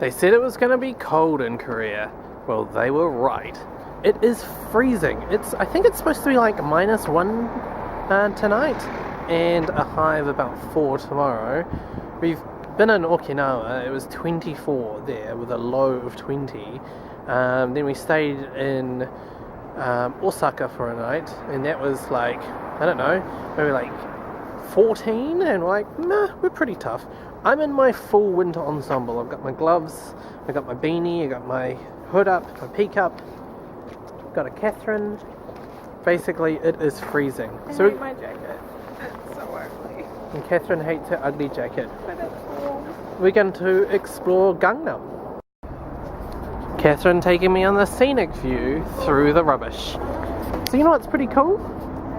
They said it was going to be cold in Korea. Well, they were right. It is freezing. I think it's supposed to be like -1 tonight and a high of about 4 tomorrow. We've been in Okinawa. It was 24 there with a low of 20. Then we stayed in Osaka for a night, and that was like, I don't know, maybe like 14, and we're like, nah, we're pretty tough. I'm in my full winter ensemble. I've got my gloves, I've got my beanie, I've got my hood up, my peak up, got a Catherine. Basically, it is freezing. I hate my jacket. It's so ugly. And Catherine hates her ugly jacket. But it's warm. We're going to explore Gangnam. Catherine taking me on the scenic view through the rubbish. So you know what's pretty cool?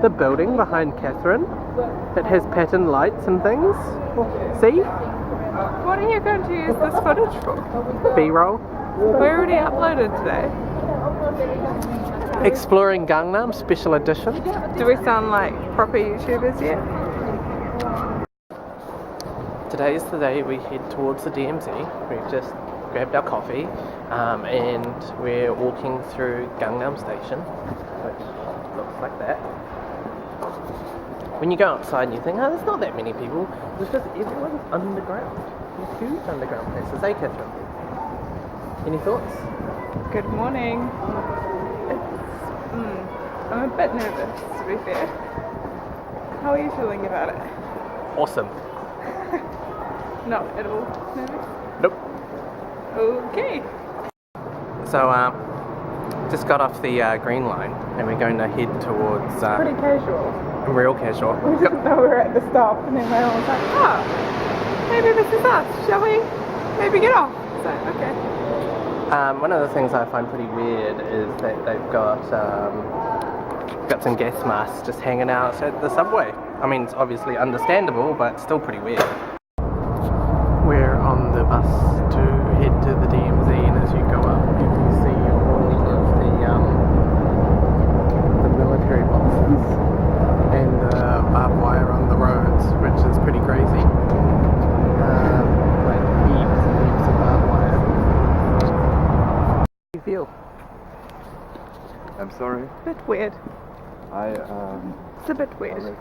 The building behind Catherine. It has patterned lights and things. See? What are you going to use this footage for? B-roll. We already uploaded today. Exploring Gangnam Special Edition. Do we sound like proper YouTubers yet? Today is the day we head towards the DMZ. We've just grabbed our coffee and we're walking through Gangnam Station, which looks like that. When you go outside and you think, oh, there's not that many people, it's just everyone's underground. These huge underground places. Hey, Catherine. Any thoughts? Good morning. I'm a bit nervous, to be fair. How are you feeling about it? Awesome. Not at all nervous? Nope. Okay. So, just got off the green line and we're going to head towards... Pretty casual. Real casual. We didn't know we were at the stop, and then my mum was like, oh, maybe this is us. Shall we maybe get off? So, okay. One of the things I find pretty weird is that they've got some gas masks just hanging out at the subway. I mean, it's obviously understandable, but still pretty weird. We're on the bus to head to the DMZ, and as you go up, you can see all of the military boxes and the barbed wire on the roads, which is pretty crazy. Like heaps and heaps of barbed wire. How do you feel? I'm sorry. Bit weird. It's a bit weird.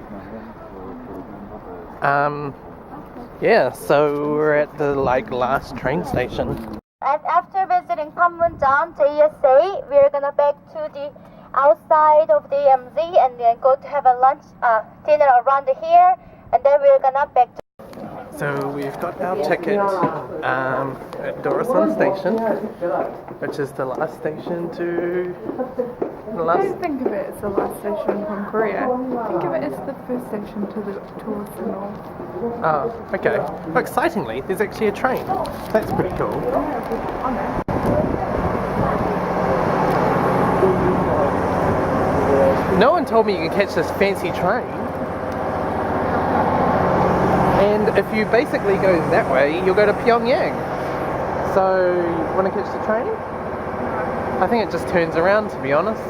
Yeah, so we're at the last train station. And after visiting Panmunjom JSA, we're gonna back to the outside of the MZ and then go to have a lunch, dinner around here, and then we're gonna back to... So we've got our ticket at Dorisan Station, which is the last station to... Don't think of it as the last station from Korea. Think of it as the first station towards the north. Oh, okay. Well, excitingly, there's actually a train. That's pretty cool. No one told me you can catch this fancy train. And if you basically go that way, you'll go to Pyongyang. So, you want to catch the train? I think it just turns around, to be honest.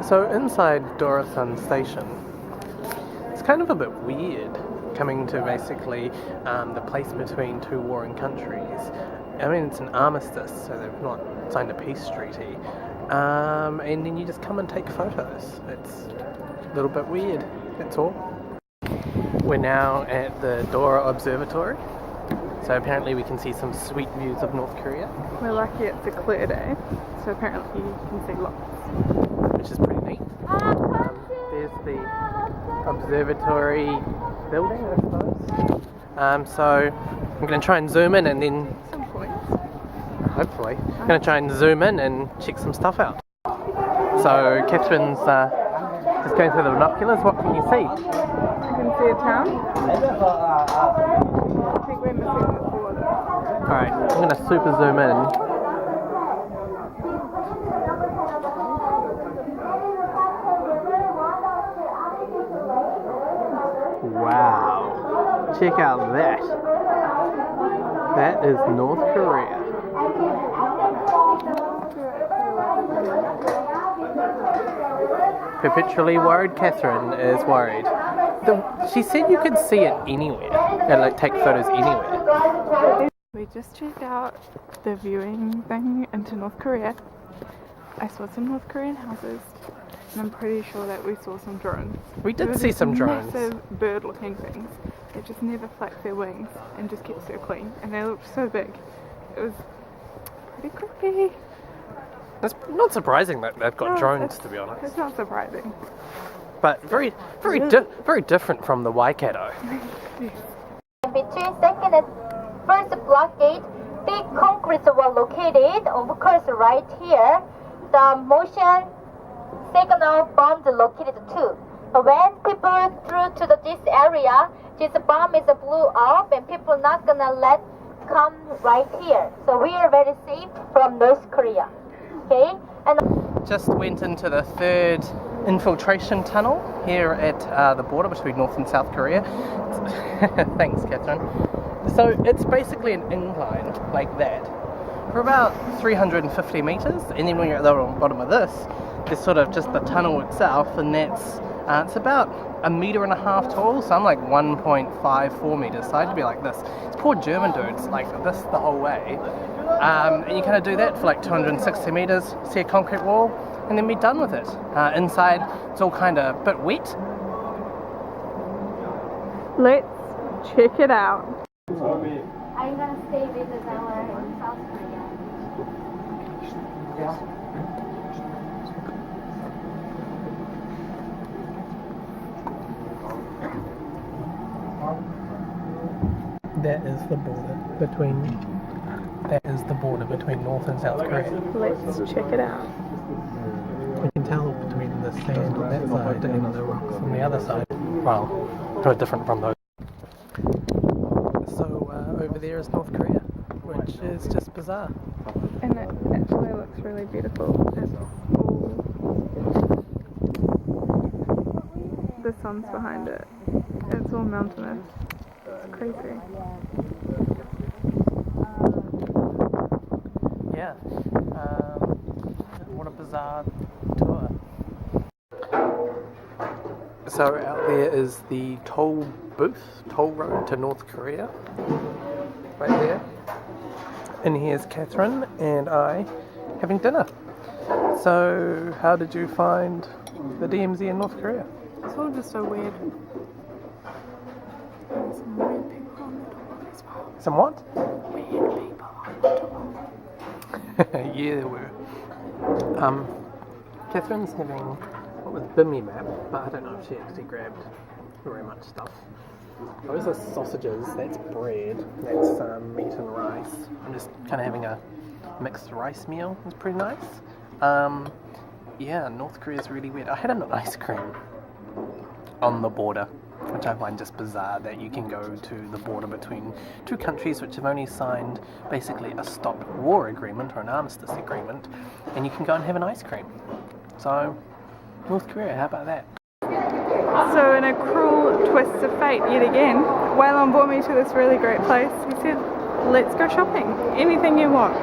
So inside Dorisan Station, it's kind of a bit weird coming to basically the place between two warring countries. I mean, it's an armistice, so they've not signed a peace treaty. And then you just come and take photos. It's a little bit weird, that's all. We're now at the Dora Observatory. So apparently we can see some sweet views of North Korea. We're lucky it's a clear day, so apparently you can see lots. Which is pretty neat. There's the observatory building, I suppose. So I'm going to try and zoom in and then... Some points. Hopefully. I'm going to try and zoom in and check some stuff out. So Catherine's just going through the binoculars. What can you see? I can see a town. I think we're missing the border. Alright, I'm going to super zoom in. Wow. Check out that. That is North Korea. Perpetually worried Catherine is worried. She said you could see it anywhere, and like take photos anywhere. We just checked out the viewing thing into North Korea. I saw some North Korean houses, and I'm pretty sure that we saw some drones. We There did were see these some drones. massive bird-looking things that just never flapped their wings and just kept circling, and they looked so big. It was pretty creepy. It's not surprising that they've got No, drones, it's- to be honest. It's not surprising. But very different from the Waikato. Between second and first block gate, big concrete were located, of course, right here. The motion signal bombs located too. But when people through to this area, this bomb is blew up and people not gonna let come right here. So we are very safe from North Korea. Okay? And Just went into the third infiltration tunnel here at the border between North and South Korea. Thanks, Catherine. So it's basically an incline like that for about 350 meters, and then when you're at the bottom of this, there's sort of just the tunnel itself, and that's it's about 1.5 meters tall, so I'm like 1.54 meters, so I had to be like this. It's poor German dudes like this the whole way, and you kind of do that for like 260 meters, see a concrete wall, and then be done with it. Inside, it's all kind of a bit wet. Let's check it out. are you gonna stay with our South Korea? That is the border between North and South Korea. Let's check it out. You can tell between the sand on that side and the rocks on the other side. Well, quite different from those. So over there is North Korea, which is just bizarre. And it actually looks really beautiful. It's all... The sun's behind it. It's all mountainous. It's crazy. Yeah. What a bizarre tour. So out there is the toll road to North Korea. Right there. And here's Catherine and I having dinner. So how did you find the DMZ in North Korea? It's all just so weird. There's some weird people on the tour as well. Some what? Weird people on the tour. Yeah, there were. Catherine's having what was bibimbap, but I don't know if she actually grabbed very much stuff. Those are sausages, that's bread, that's meat and rice. I'm just kind of having a mixed rice meal. It's pretty nice. Yeah, North Korea's really weird. I had an ice cream on the border, which I find just bizarre that you can go to the border between two countries which have only signed basically a stop war agreement or an armistice agreement, and you can go and have an ice cream. So, North Korea, how about that? So in a cruel twist of fate yet again, Waylon brought me to this really great place. He said, let's go shopping, anything you want.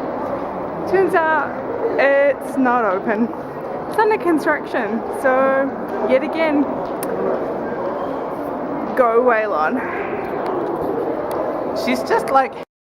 Turns out it's not open. It's under construction, so yet again, go Waylon. She's just like